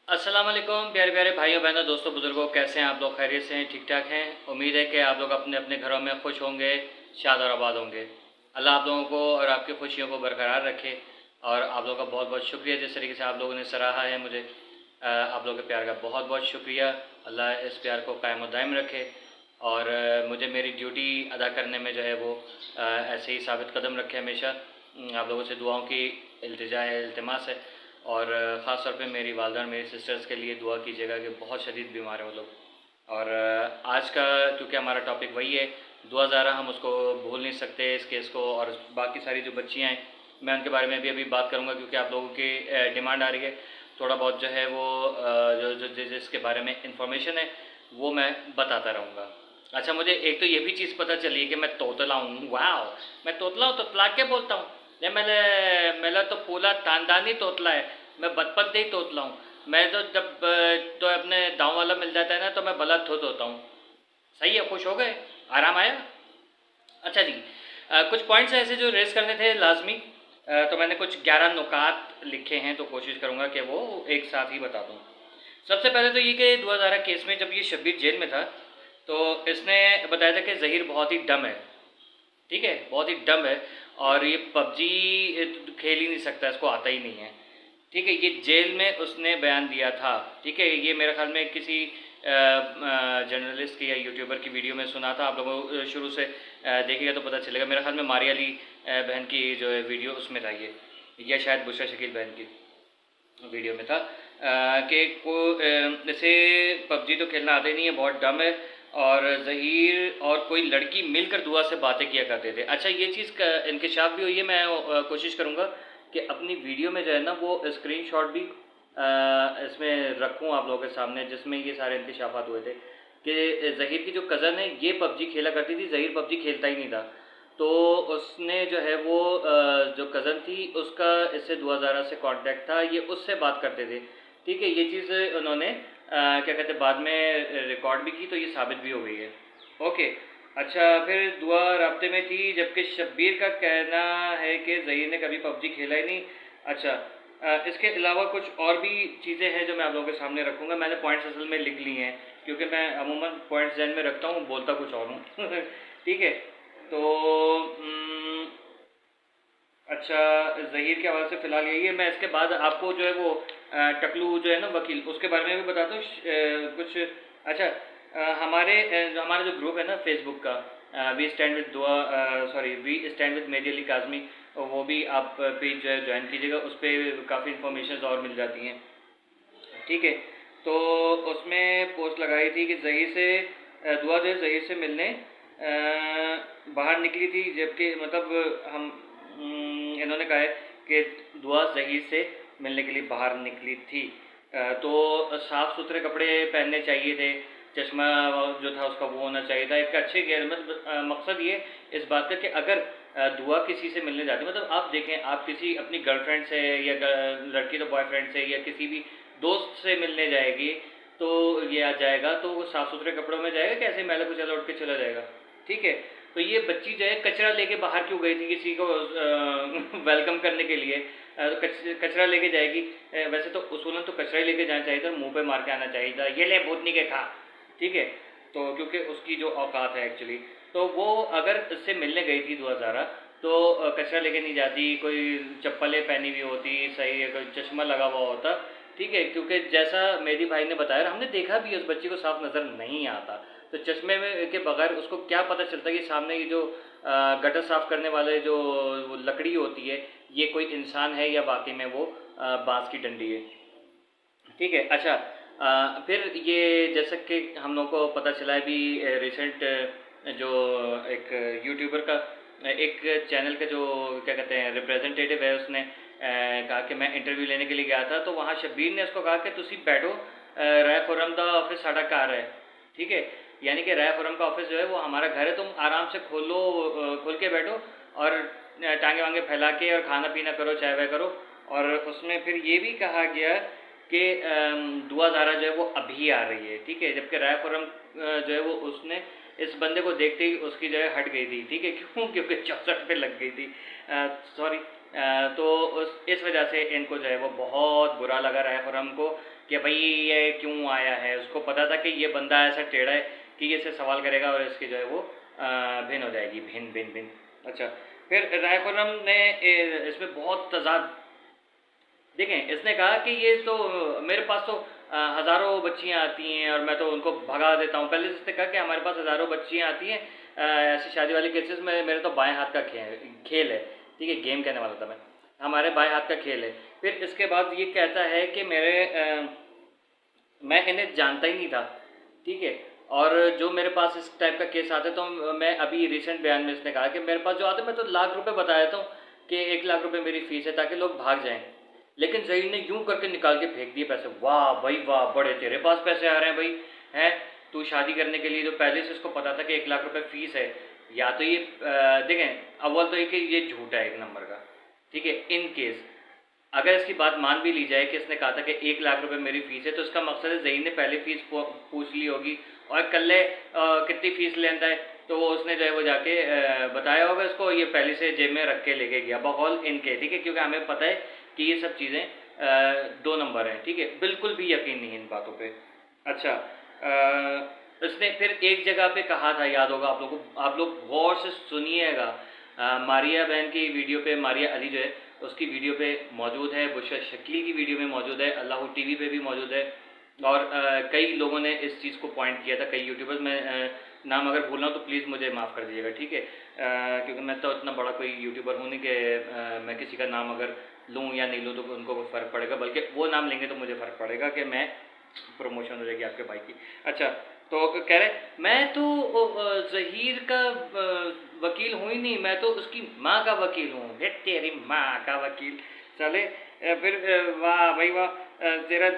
अस्सलाम वालेकुम प्यारे प्यारे भाइयों बहनों दोस्तों बुज़ुर्गों, कैसे हैं आप लोग? खैरियत से हैं? ठीक ठाक हैं? उम्मीद है कि आप लोग अपने अपने घरों में खुश होंगे, शाद और आबाद होंगे। अल्लाह आप लोगों को और आपकी खुशियों को बरकरार रखे। और आप लोगों का बहुत बहुत शुक्रिया जिस तरीके से आप लोगों ने सराहा है मुझे। आप लोगों के प्यार का बहुत बहुत शुक्रिया। अल्लाह इस प्यार को कायम और दायम रखे और मुझे मेरी ड्यूटी अदा करने में जो है वो ऐसे ही साबित कदम रखे हमेशा। आप लोगों से दुआओं की इल्तिजा है, इल्तिमास है। और ख़ास तौर पे मेरी वालदा और मेरी सिस्टर्स के लिए दुआ कीजिएगा कि बहुत शदीद बीमार हैं वो लोग। और आज का क्योंकि हमारा टॉपिक वही है, दुआ ज़ारा, हम उसको भूल नहीं सकते इस केस को। और बाकी सारी जो बच्चियाँ हैं मैं उनके बारे में भी अभी बात करूँगा क्योंकि आप लोगों की डिमांड आ रही है। थोड़ा बहुत जो है वो जो जो जिसके बारे में इंफॉर्मेशन है वो मैं बताता रहूँगा। अच्छा, मुझे एक तो ये भी चीज़ पता चली है कि मैं तोतला हूँ। वाह, मैं तोतला हूँ? तोतला के बोलता हूँ? नहीं, मैंने मेरा तो पूरा खानदानी तोतला है। मैं बचपन से ही तोतला हूँ। मैं तो जब तो अपने दाँव वाला मिल जाता है ना तो मैं भला धुत होता हूँ। सही है, खुश हो गए? आराम आया? अच्छा जी, कुछ पॉइंट्स ऐसे जो रेस करने थे लाजमी। तो मैंने कुछ 11 नुकात लिखे हैं तो कोशिश करूँगा कि वो एक साथ ही बता दूँ। सबसे पहले तो ये कि 2011 केस में जब ये शब्बीर जेल में था तो इसने बताया था कि ज़हीर बहुत ही डम है। ठीक है, बहुत ही डम है और ये पबजी खेल ही नहीं सकता, इसको आता ही नहीं है। ठीक है, ये जेल में उसने बयान दिया था। ठीक है, ये मेरे ख्याल में किसी जर्नलिस्ट की या यूट्यूबर की वीडियो में सुना था। आप लोगों को शुरू से देखिएगा तो पता चलेगा। मेरे ख्याल में मारिया अली बहन की जो है वीडियो उसमें था ये, या शायद बुशरा शकील बहन की वीडियो में था कि को इसे पबजी तो खेलना आता ही नहीं है, बहुत डम है। और ज़हीर और कोई लड़की मिलकर दुआ से बातें किया करते थे। अच्छा, ये चीज़ का इंकशाफ भी हुई है। मैं कोशिश करूँगा कि अपनी वीडियो में जो है ना वो स्क्रीनशॉट भी इसमें रखूँ आप लोगों के सामने, जिसमें ये सारे इंकशाफात हुए थे कि ज़हीर की जो कज़न है ये पबजी खेला करती थी, ज़हीर पबजी खेलता ही नहीं था। तो उसने जो है वो जो कज़न थी उसका इससे दुआ ज़ारा से कांटेक्ट था, ये उससे बात करते थे। ठीक है, ये चीज़ उन्होंने क्या कहते हैं बाद में रिकॉर्ड भी की तो ये साबित भी हो गई है। ओके। अच्छा, फिर दुआ राब्ते में थी जबकि शब्बीर का कहना है कि ज़हीर ने कभी पबजी खेला ही नहीं। अच्छा, इसके अलावा कुछ और भी चीज़ें हैं जो मैं आप लोगों के सामने रखूँगा। मैंने पॉइंट्स असल में लिख लिए हैं क्योंकि मैं अमूमन पॉइंट्स जहन में रखता हूँ, बोलता कुछ और हूँ। ठीक है, तो अच्छा, ज़हीर के हवाले से फ़िलहाल यही है। मैं इसके बाद आपको जो है वो टकलू जो है ना वकील, उसके बारे में भी बताता हूँ कुछ। अच्छा, हमारा जो ग्रुप है ना फेसबुक का, we stand with Dua, sorry we stand with Mehdi Ali Kazmi, वो भी आप पेज जो है ज्वाइन कीजिएगा। उस पर काफ़ी इन्फॉर्मेशन और मिल जाती हैं। ठीक है, तो उसमें पोस्ट लगाई थी कि ज़हीर से दुआ जो है ज़हीर से मिलने बाहर निकली थी, जबकि मतलब इन्होंने कहा है कि दुआ ज़हीर से मिलने के लिए बाहर निकली थी। तो साफ़ सुथरे कपड़े पहनने चाहिए थे, चश्मा जो था उसका वो होना चाहिए था। एक अच्छे गैर मकसद ये इस बात का कि अगर दुआ किसी से मिलने जाती, मतलब आप देखें, आप किसी अपनी गर्लफ्रेंड से या लड़की तो बॉयफ्रेंड से या किसी भी दोस्त से मिलने जाएगी तो ये आ जाएगा तो वो साफ़ सुथरे कपड़ों में जाएगा, कैसे मैला कुचैला उठ के चला जाएगा? ठीक है, तो ये बच्ची जो है कचरा लेके बाहर क्यों गई थी किसी को वेलकम करने के लिए? कचरा लेके जाएगी। वैसे तो उसूलन तो कचरा ही लेके जाना चाहिए था, मुंह पे मार के आना चाहिए था, ये ले भूतनी के खा। ठीक है, तो क्योंकि उसकी जो औकात है एक्चुअली, तो वो अगर इससे मिलने गई थी 2000 तो कचरा लेके नहीं जाती, कोई चप्पलें पहनी हुई होती सही है, कोई चश्मा लगा हुआ होता। ठीक है, क्योंकि जैसा मेहदी भाई ने बताया, हमने देखा भी उस बच्ची को साफ नज़र नहीं आता, तो चश्मे में के बगैर उसको क्या पता चलता कि सामने ये जो गटर साफ़ करने वाले जो वो लकड़ी होती है ये कोई इंसान है या वाकई में वो बांस की डंडी है। ठीक है। अच्छा, फिर ये जैसा कि हम लोग को पता चला है भी रिसेंट जो एक यूट्यूबर का एक चैनल का जो क्या कहते हैं रिप्रेजेंटेटिव है, उसने कहा कि मैं इंटरव्यू लेने के लिए गया था तो वहाँ शब्बीर ने उसको कहा कि तुसी बैठो, राय खुरम का ऑफिस साड़ा घर है। ठीक है, यानी कि राय खुरम का ऑफिस जो है वो हमारा घर है, तुम आराम से खोल के बैठो और टांगे वांगे फैला के और खाना पीना करो, चाय वाय करो। और उसमें फिर ये भी कहा गया कि दुआ ज़ारा जो है वो अभी आ रही है। ठीक है, जबकि राय खुरम जो है वो उसने इस बंदे को देखते ही उसकी जो है हट गई थी। ठीक है, क्यों? क्योंकि 64 पे लग गई थी, सॉरी। तो इस वजह से इनको जो है वो बहुत बुरा लगा राय खुरम को कि भाई ये क्यों आया है। उसको पता था कि ये बंदा ऐसा टेढ़ा है कि ये इससे सवाल करेगा और इसकी जो है वो भिन हो जाएगी, भिन भिन भिन। अच्छा, फिर राय खुर्रम ने इसमें बहुत तजाद देखें, इसने कहा कि ये तो मेरे पास तो हज़ारों बच्चियां आती हैं और मैं तो उनको भगा देता हूँ। पहले इसने कहा कि हमारे पास हज़ारों बच्चियां आती हैं ऐसी शादी वाले केसेस में, मेरे तो बाएं हाथ का खेल है, ठीक है, गेम कहने वाला था मैं, हमारे बाएं हाथ का खेल है। फिर इसके बाद ये कहता है कि मैं इन्हें जानता ही नहीं था, ठीक है, और जो मेरे पास इस टाइप का केस आते तो मैं अभी रिसेंट बयान में इसने कहा कि मेरे पास जो आते मैं तो लाख रुपए बता देता हूँ कि 1 लाख रुपए मेरी फीस है ताकि लोग भाग जाएं। लेकिन जहीर ने यूं करके निकाल के फेंक दिए पैसे। वाह भाई वाह, बड़े तेरे पास पैसे आ रहे हैं भाई, हैं तू शादी करने के लिए जो पहले से इसको पता था कि 1 लाख रुपए फीस है। या तो ये देखें, अव्वल तो ये कि ये झूठा है 1 नंबर का, ठीक है। इन केस अगर इसकी बात मान भी ली जाए कि इसने कहा था कि 1 लाख रुपए मेरी फीस है, तो इसका मकसद है जहीर ने पहले फीस पूछ ली होगी और कल्ले कितनी फीस लेता है तो वो उसने जो है वो जाके बताया होगा इसको, ये पहले से जेब में रख के लेके गया बकौल इनके, ठीक है, क्योंकि हमें पता है कि ये सब चीज़ें 2 नंबर हैं, ठीक है, बिल्कुल भी यकीन नहीं है इन बातों पे। अच्छा, इसने फिर एक जगह पे कहा था, याद होगा आप लोगों को, आप लोग गौर से सुनिएगा, मारिया बहन की वीडियो पे, मारिया अली जो है उसकी वीडियो पे मौजूद है, बुशरा शकील की वीडियो में मौजूद है, अल्लाह टीवी पे भी मौजूद है, और कई लोगों ने इस चीज़ को पॉइंट किया था, कई यूट्यूबर्स में नाम अगर भूल रहा हूँ तो प्लीज़ मुझे माफ़ कर दीजिएगा, ठीक है, क्योंकि मैं तो इतना बड़ा कोई यूट्यूबर हूँ नहीं कि मैं किसी का नाम अगर लूँ या नहीं लूँ तो उनको कोई फ़र्क पड़ेगा, बल्कि वो नाम लेंगे तो मुझे फ़र्क पड़ेगा कि मैं प्रमोशन हो जाएगी आपके भाई की। अच्छा, तो कह रहे मैं तो ज़हीर का वकील हूँ ही नहीं, मैं तो उसकी माँ का वकील हूँ। तेरी माँ का वकील चले। फिर वाह भाई वाह, तेरा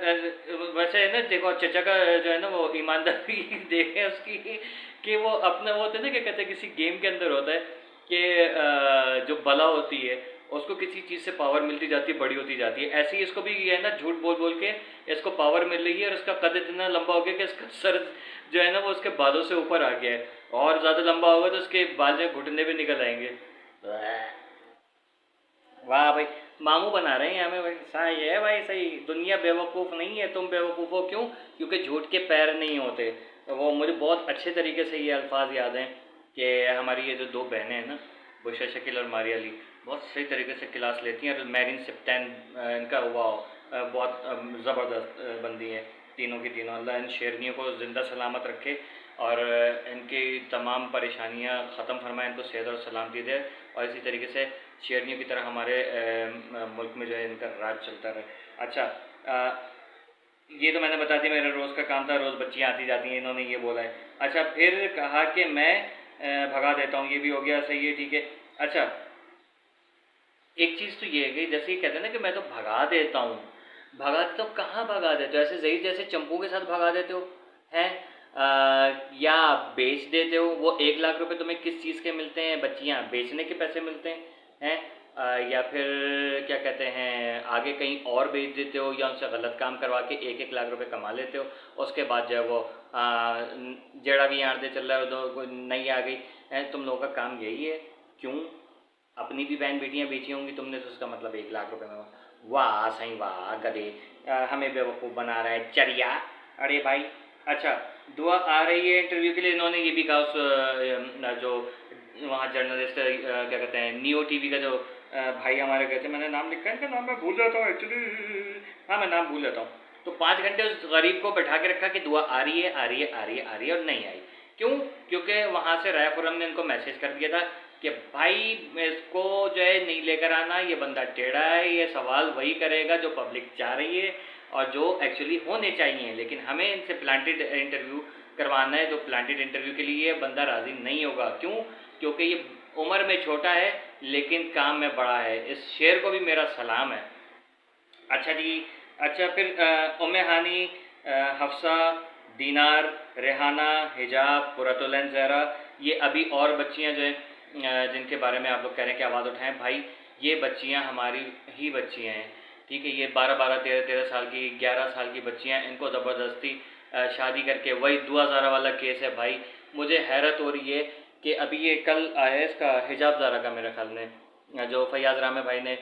वैसे है ना, देखो चचा का जो है ना वो ईमानदारी देखे उसकी कि वो अपना वो होता है ना, क्या कहते हैं, किसी गेम के अंदर होता है कि जो बला होती है उसको किसी चीज़ से पावर मिलती जाती है, बड़ी होती जाती है, ऐसे ही इसको भी ये है ना, झूठ बोल बोल के इसको पावर मिल रही है और इसका कद इतना लंबा हो गया कि इसका सर जो है ना वो उसके बालों से ऊपर आ गया है, और ज़्यादा लंबा होगा तो उसके बाल जो घुटने भी निकल आएंगे। वाह भाई, मामू बना रहे हैं हमें भाई, सही है भाई, सही। दुनिया बेवकूफ़ नहीं है, तुम बेवकूफ़ हो, क्यों? क्योंकि झूठ के पैर नहीं होते। तो वो मुझे बहुत अच्छे तरीके से ये अल्फाज याद हैं कि हमारी ये जो 2 बहनें हैं ना, बुशरा शकील और मारिया अली, बहुत सही तरीके से क्लास लेती हैं, और मैरिन सिप्टैन इनका हुआ बहुत ज़बरदस्त बंदी है, तीनों की तीनों। अल्लाह इन शेरनियों को ज़िंदा सलामत रखे और इनकी तमाम परेशानियां ख़त्म फरमाए, इनको सेहत और सलामती दे, और इसी तरीके से शेरनियों की तरह हमारे मुल्क में जो है इनका राज चलता रहे। अच्छा, ये तो मैंने बता दिया, मेरा रोज़ का काम था, रोज़ बच्चियाँ आती जाती हैं, इन्होंने ये बोला है। अच्छा, फिर कहा कि मैं भगा देता हूँ, ये भी हो गया, सही है, ठीक है। अच्छा, एक चीज़ तो ये है कि जैसे ये कहते हैं ना कि मैं तो भगा देता हूँ, भगा देता हूँ, कहाँ भगा देते हो? ऐसे ज़हीर जैसे चंपू के साथ भगा देते हो, हैं? या बेच देते हो? वो 1 लाख रुपए तुम्हें किस चीज़ के मिलते हैं? बच्चियाँ बेचने के पैसे मिलते हैं? या फिर क्या कहते हैं, आगे कहीं और बेच देते हो या उनसे गलत काम करवा के 1-1 लाख रुपए कमा लेते हो, उसके बाद जो है वो जेड़ा भी आड़ते चल रहा है, तो नई आ गई है, तुम लोगों का काम यही है? क्यों? अपनी भी बहन बेटियां बेची होंगी तुमने, तो उसका मतलब 1 लाख रुपए में। वाह सही, वाह गधे, हमें बेवकूफ़ बना रहा है चरिया। अरे भाई, अच्छा, दुआ आ रही है इंटरव्यू के लिए, इन्होंने ये भी कहा उस जो वहाँ जर्नलिस्ट क्या कहते हैं, नियो टीवी का जो भाई हमारे गए थे, मैंने नाम लिखा है, इनका नाम मैं भूल जाता हूँ एक्चुअली, हाँ मैं नाम भूल जाता हूँ। तो 5 घंटे उस गरीब को बैठा के रखा कि दुआ आ रही है, आ रही है, आ रही है, आ रही है, और नहीं आई। क्यों? क्योंकि वहाँ से राय खुर्रम ने इनको मैसेज कर दिया था कि भाई इसको जो है नहीं लेकर आना, ये बंदा टेढ़ा है, ये सवाल वही करेगा जो पब्लिक चाह रही है और जो एक्चुअली होने चाहिए, लेकिन हमें इनसे प्लांटेड इंटरव्यू करवाना है, जो प्लांटेड इंटरव्यू के लिए ये बंदा राज़ी नहीं होगा। क्यों? क्योंकि ये उम्र में छोटा है लेकिन काम में बड़ा है। इस शेर को भी मेरा सलाम है। अच्छा जी, अच्छा, फिर उम्मे हानी, हफ्सा, दीनार, रेहाना, हिजाब, कुरतुल ज़हरा, ये अभी और बच्चियां जो हैं जिनके बारे में आप लोग कह रहे हैं कि आवाज़ उठाएं, भाई ये बच्चियां हमारी ही बच्चियां हैं, ठीक है। ये 12-12, 13-13 साल की, 11 साल की बच्चियां, इनको ज़बरदस्ती शादी करके, वही दुआ ज़ारा वाला केस है भाई। मुझे हैरत हो रही है कि अभी ये कल आया है इसका हिजाब ज़ारा का, मेरे ख्याल में जो फैयाज़ रामे भाई ने,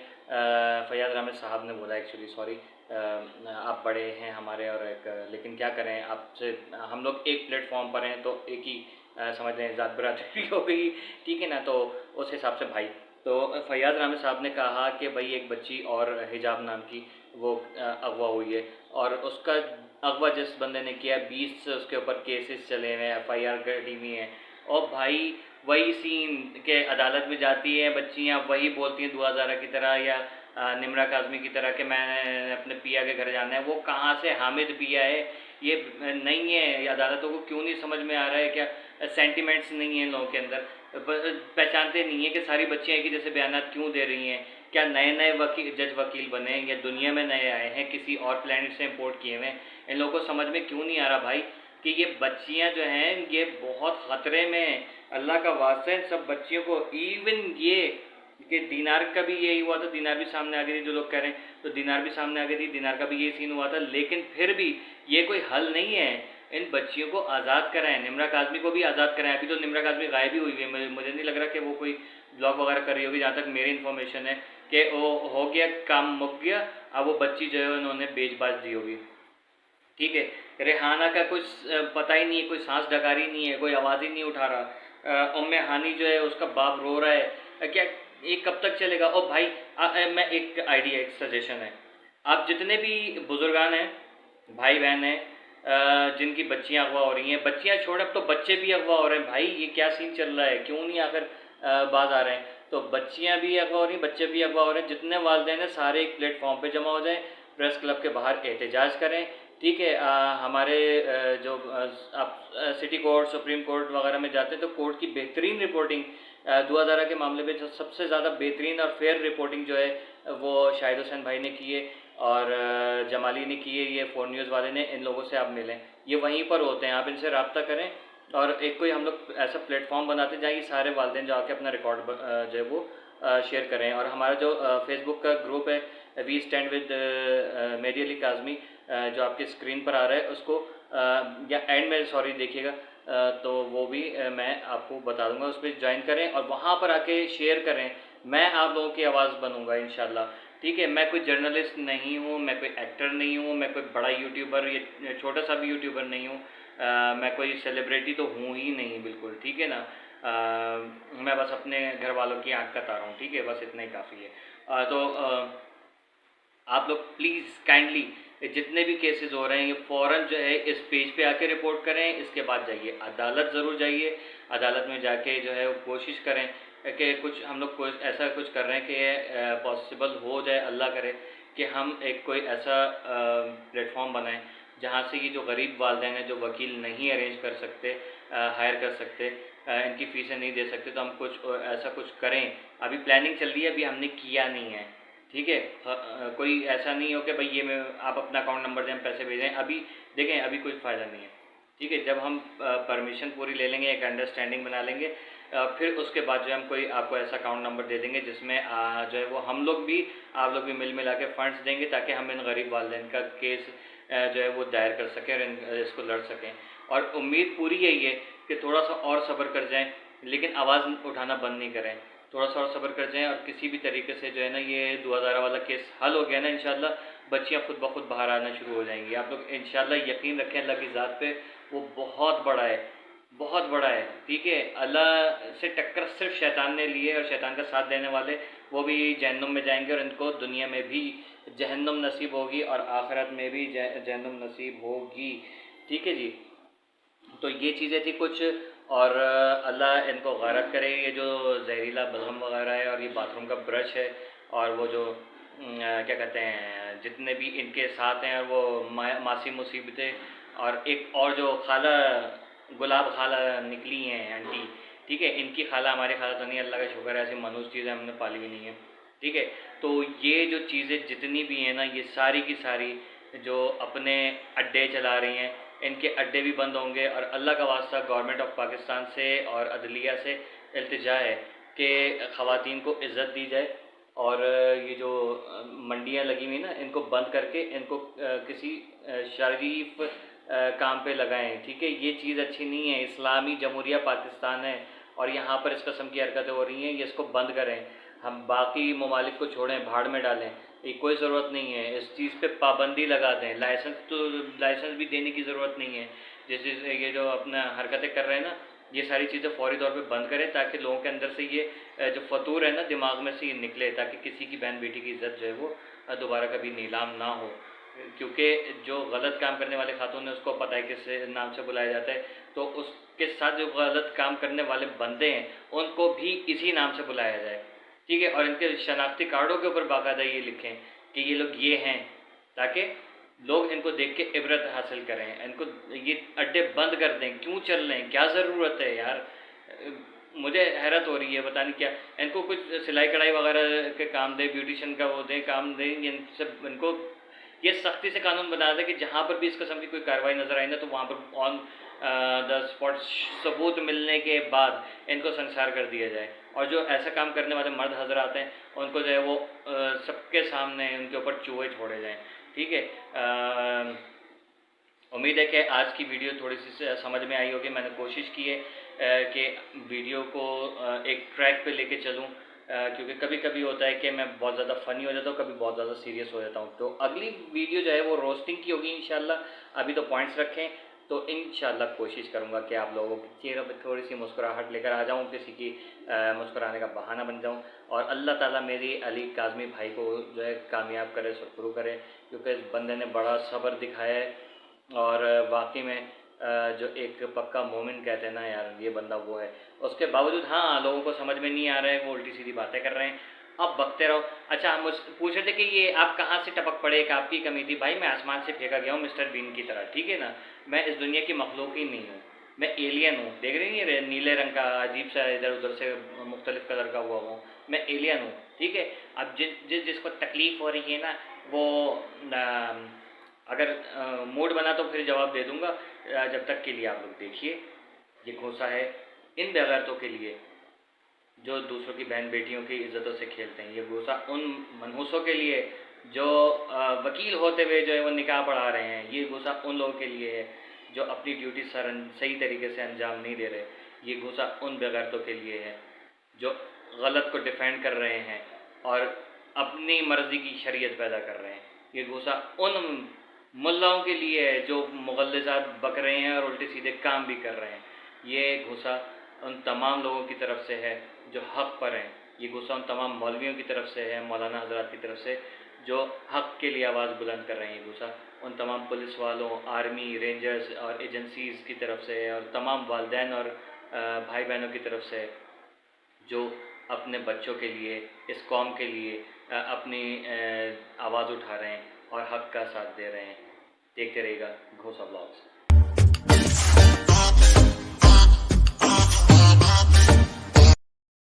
फैयाज़ रामे साहब ने बोला एक्चुअली, सॉरी, आप बड़े हैं हमारे और एक लेकिन क्या करें आपसे हम लोग एक प्लेटफॉर्म पर हैं तो एक ही समझ लें ज़ात बरादरी हो गई, ठीक है ना। तो उस हिसाब से भाई तो फैयाज़ रामी साहब ने कहा कि भाई एक बच्ची और हिजाब नाम की वो अगवा हुई है और उसका अगवा जिस बंदे ने किया 20 उसके ऊपर केसेस चले हुए हैं, FIR कटी हुई है। और भाई वही सीन के अदालत में जाती हैं बच्चियाँ, वही बोलती हैं दुआ ज़ारा की तरह या निम्रा काज़मी की तरह कि मैंने अपने पिया के घर जाना है। वो कहाँ से हामिद पिया है ये नहीं है, ये अदालतों को क्यों नहीं समझ में आ रहा है? क्या सेंटिमेंट्स नहीं है लोगों के अंदर? पहचानते नहीं है कि सारी बच्चियाँ एक ही जैसे बयानात क्यों दे रही हैं? क्या नए नए वकील जज वकील बने हैं या दुनिया में नए आए हैं, किसी और प्लेनेट से इम्पोर्ट किए हुए हैं? इन लोगों को समझ में क्यों नहीं आ रहा भाई कि ये बच्चियां जो हैं ये बहुत ख़तरे में हैं। अल्लाह का वास्ता है सब बच्चियों को, इवन ये कि दीनार का भी यही हुआ था, दीनार भी सामने आ गई थी, जो लोग कह रहे हैं तो दीनार भी सामने आ गई थी, दीनार का भी यही सीन हुआ था। लेकिन फिर भी ये कोई हल नहीं है। इन बच्चियों को आज़ाद कराएं, निम्रा काज़मी को भी आज़ाद कराएं। अभी तो निम्रा काज़मी गायब ही हुई है, मुझे नहीं लग रहा कि वो कोई ब्लॉग वगैरह कर रही होगी, जहाँ तक मेरी इन्फॉर्मेशन है कि वो हो गया, काम मुक गया। अब वो बच्ची जो है उन्होंने बेच बाज दी होगी, ठीक है। रेहाना का कुछ पता ही नहीं है, कोई सांस डकारी नहीं है, कोई आवाज़ ही नहीं उठा रहा। उम्मे हानी जो है उसका बाप रो रहा है। क्या ये कब तक चलेगा? और भाई मैं एक आइडिया, एक सजेशन है, आप जितने भी बुजुर्गान हैं, भाई बहन हैं, जिनकी बच्चियां अगवा हो रही हैं, बच्चियां छोड़ अब तो बच्चे भी अगवा हो रहे हैं। भाई ये क्या सीन चल रहा है? क्यों नहीं आकर बाज आ रहे हैं? तो बच्चियां भी अगवा हो रही हैं, बच्चे भी अगवा हो रहे हैं। जितने वालिदैन हैं सारे एक प्लेटफॉर्म पे जमा हो जाएं, प्रेस क्लब के बाहर एहतजाज करें, ठीक है। हमारे जो आप सिटी कोर्ट, सुप्रीम कोर्ट वगैरह में जाते हैं तो कोर्ट की बेहतरीन रिपोर्टिंग दुआ दारा के मामले में जो सबसे ज़्यादा बेहतरीन और फेयर रिपोर्टिंग जो है वो शाहिद हुसैन भाई ने की है और जमाली ने की है, ये 4 न्यूज़ वाले ने। इन लोगों से आप मिलें, ये वहीं पर होते हैं, आप इनसे रब्ता करें और एक कोई हम लोग ऐसा प्लेटफॉर्म बनाते हैं जहाँ ये सारे वालिदैन जो आके अपना रिकॉर्ड जो है वो शेयर करें। और हमारा जो फेसबुक का ग्रुप है we stand with Mehdi Ali Kazmi, जो आपकी स्क्रीन पर आ रहा है उसको या एंड में सॉरी देखिएगा, तो वो भी मैं आपको बता दूंगा, उस पर ज्वाइन करें और वहाँ पर आके शेयर करें। मैं आप लोगों की आवाज़ बनूंगा इंशाल्लाह, ठीक है। मैं कोई जर्नलिस्ट नहीं हूँ, मैं कोई एक्टर नहीं हूँ, मैं कोई बड़ा यूट्यूबर या छोटा सा भी यूट्यूबर नहीं हूँ, मैं कोई सेलिब्रिटी तो हूँ ही नहीं बिल्कुल, ठीक है ना। मैं बस अपने घर वालों की आँख का तारा हूँ, ठीक है, बस इतना ही काफ़ी है। तो आप लोग प्लीज़ काइंडली जितने भी केसेस हो रहे हैं ये फ़ौरन जो है इस पेज पे आके रिपोर्ट करें। इसके बाद जाइए अदालत, ज़रूर जाइए अदालत में, जाके जो है वो कोशिश करें कि कुछ हम लोग कुछ ऐसा कुछ कर रहे हैं कि पॉसिबल हो जाए, अल्लाह करे कि हम एक कोई ऐसा प्लेटफॉर्म बनाएं जहाँ से ये जो गरीब वालिदैन हैं जो वकील नहीं अरेंज कर सकते, हायर कर सकते, इनकी फ़ीसें नहीं दे सकते, तो हम कुछ ऐसा कुछ करें। अभी प्लानिंग चल रही है, अभी हमने किया नहीं है, ठीक है। कोई ऐसा नहीं हो कि भाई ये मैं आप अपना अकाउंट नंबर दें, हम पैसे भेजें। अभी देखें अभी कोई फ़ायदा नहीं है, ठीक है। जब हम परमिशन पूरी ले लेंगे, एक अंडरस्टैंडिंग बना लेंगे, फिर उसके बाद जो हम कोई आपको ऐसा अकाउंट नंबर दे देंगे जिसमें जो है वो हम लोग भी आप लोग भी मिल मिला के फ़ंड्स देंगे ताकि हम इन गरीब वालिदैन का केस जो है वो दायर कर सकें और इसको लड़ सकें। और उम्मीद पूरी यही है कि थोड़ा सा और सब्र कर जाएँ, लेकिन आवाज़ उठाना बंद नहीं करें, थोड़ा सा और सब्र कर जाएं और किसी भी तरीके से जो है ना ये 2000 वाला केस हल हो गया ना इंशाल्लाह, बच्चियां खुद ब खुद बाहर आना शुरू हो जाएंगी। आप लोग इंशाल्लाह यकीन रखें अल्लाह की ज़ात पे, वो बहुत बड़ा है, बहुत बड़ा है, ठीक है। अल्लाह से टक्कर सिर्फ शैतान ने ली है और शैतान का साथ देने वाले वो भी जहन्नुम में जाएंगे और इनको दुनिया में भी जहन्नुम नसीब होगी और आखिरत में भी जहन्नुम नसीब होगी, ठीक है जी। तो ये चीज़ें थी कुछ, और अल्लाह इनको गारत करे। ये जो जहरीला बलगम वगैरह है और ये बाथरूम का ब्रश है और वो जो क्या कहते हैं जितने भी इनके साथ हैं, और वो मासी मुसीबतें, और एक और जो खाला गुलाब खाला निकली हैं आंटी, ठीक है, इनकी खाला हमारी खाला तो नहीं, अल्लाह का शुक्र है, ऐसी मनहूस चीज़ें हमने पाली भी नहीं है, ठीक है। तो ये जो चीज़ें जितनी भी हैं ना, ये सारी की सारी जो अपने अड्डे चला रही हैं, इनके अड्डे भी बंद होंगे। और अल्लाह का वास्ता गवर्नमेंट ऑफ पाकिस्तान से और अदलिया से इल्तिजा है कि ख़वातीन को इज़्ज़त दी जाए और ये जो मंडियाँ लगी हुई ना इनको बंद करके इनको किसी शरीफ काम पे लगाएं, ठीक है। ये चीज़ अच्छी नहीं है, इस्लामी जमहूरिया पाकिस्तान है और यहाँ पर इस कस्म की हरकतें हो रही हैं, ये इसको बंद करें। हम बाकी ममालिक को छोड़ें, भाड़ में डालें, ये कोई ज़रूरत नहीं है, इस चीज़ पे पाबंदी लगा दें। लाइसेंस भी देने की ज़रूरत नहीं है। जैसे ये जो अपना हरकतें कर रहे हैं ना, ये सारी चीज़ें फ़ौरी तौर पे बंद करें, ताकि लोगों के अंदर से ये जो फतूर है ना दिमाग में से ये निकले, ताकि किसी की बहन बेटी की इज़्ज़त जो है वो दोबारा कभी नीलाम ना हो। क्योंकि जो गलत काम करने वाले खातून है उसको पता है किस नाम से बुलाया जाता है, तो उसके साथ जो गलत काम करने वाले बंदे हैं उनको भी इसी नाम से बुलाया जाए, ठीक है। और इनके शनाख्ती कार्डों के ऊपर बाकायदा ये लिखें कि ये लोग ये हैं, ताकि लोग इनको देख के इबरत हासिल करें। इनको ये अड्डे बंद कर दें, क्यों चल रहे हैं, क्या ज़रूरत है यार। मुझे हैरत हो रही है, पता नहीं क्या। इनको कुछ सिलाई कढ़ाई वगैरह के काम दें, ब्यूटिशन का वो दें, काम दें। इन सब इनको ये सख्ती से कानून बना दें कि जहाँ पर भी इस किस्म की कोई कार्रवाई नज़र आई ना, तो वहाँ पर ऑन द स्पॉट सबूत मिलने के बाद इनको संसार कर दिया जाए। और जो ऐसा काम करने वाले मर्द हजरात हैं उनको जो है वो सबके सामने उनके ऊपर चूहे छोड़े जाएँ, ठीक है। उम्मीद है कि आज की वीडियो थोड़ी सी समझ में आई होगी। मैंने कोशिश की है कि वीडियो को एक ट्रैक पे लेके चलूँ, क्योंकि कभी कभी होता है कि मैं बहुत ज़्यादा फ़नी हो जाता हूँ, कभी बहुत ज़्यादा सीरियस हो जाता हूँ। तो अगली वीडियो जो है वो रोस्टिंग की होगी इंशाल्लाह। अभी तो पॉइंट्स रखें, तो इंशाल्लाह कोशिश करूँगा कि आप लोगों के चेहरों पर थोड़ी सी मुस्कुराहट लेकर आ जाऊँ, किसी की मुस्कुराने का बहाना बन जाऊँ। और अल्लाह ताला मेरी अली काज़मी भाई को जो है कामयाब करे, सुरखरू करे, क्योंकि इस बंदे ने बड़ा सब्र दिखाया है। और वाकई में जो एक पक्का मोमिन कहते हैं ना यार, ये बंदा वो है। उसके बावजूद हाँ, लोगों को समझ में नहीं आ रहा है, वो उल्टी सीधी बातें कर रहे हैं। अब बकते रहो। अच्छा, हम मुझसे पूछ रहे थे कि ये आप कहाँ से टपक पड़े, एक आपकी कमी थी। भाई मैं आसमान से फेंका गया हूँ मिस्टर बीन की तरह, ठीक है ना। मैं इस दुनिया की मखलूक ही नहीं हूँ, मैं एलियन हूँ। देख रही नहीं है नीले रंग का अजीब सा इधर उधर से मुख्तलिफ कलर का हुआ हूँ, मैं एलियन हूँ, ठीक है। अब जिसको तकलीफ़ हो रही है ना, वो अगर मूड बना तो फिर जवाब दे दूंगा। जब तक के लिए आप लोग देखिए, ये घोंसा है इन बेगैरतों के लिए जो दूसरों की बहन बेटियों की इज़्ज़तों से खेलते हैं। ये घोंसा उन मनहूसों के लिए जो वकील होते हुए जो है वो निकाह पढ़ा रहे हैं। ये घोंसा उन लोगों के लिए है जो अपनी ड्यूटी सही तरीके से अंजाम नहीं दे रहे। ये घोंसा उन बेगैरतों के लिए है जो गलत को डिफेंड कर रहे हैं और अपनी मर्ज़ी की शरीयत पैदा कर रहे हैं। ये घोंसा उन मुल्लाओं के लिए है जो मुगल्लिज़ात बक रहे हैं और उल्टे सीधे काम भी कर रहे हैं। ये घोंसा उन तमाम लोगों की तरफ से है जो हक़ पर हैं। ये गुस्सा उन तमाम मौलवियों की तरफ से है, मौलाना हज़रात की तरफ से, जो हक़ के लिए आवाज़ बुलंद कर रहे हैं। ये गुस्सा उन तमाम पुलिस वालों, आर्मी, रेंजर्स और एजेंसीज़ की तरफ से है, और तमाम वालिदैन और भाई बहनों की तरफ से है जो अपने बच्चों के लिए, इस कौम के लिए अपनी आवाज़ उठा रहे हैं और हक़ का साथ दे रहे हैं। देखते रहिएगा घोंसा ब्लॉग्स।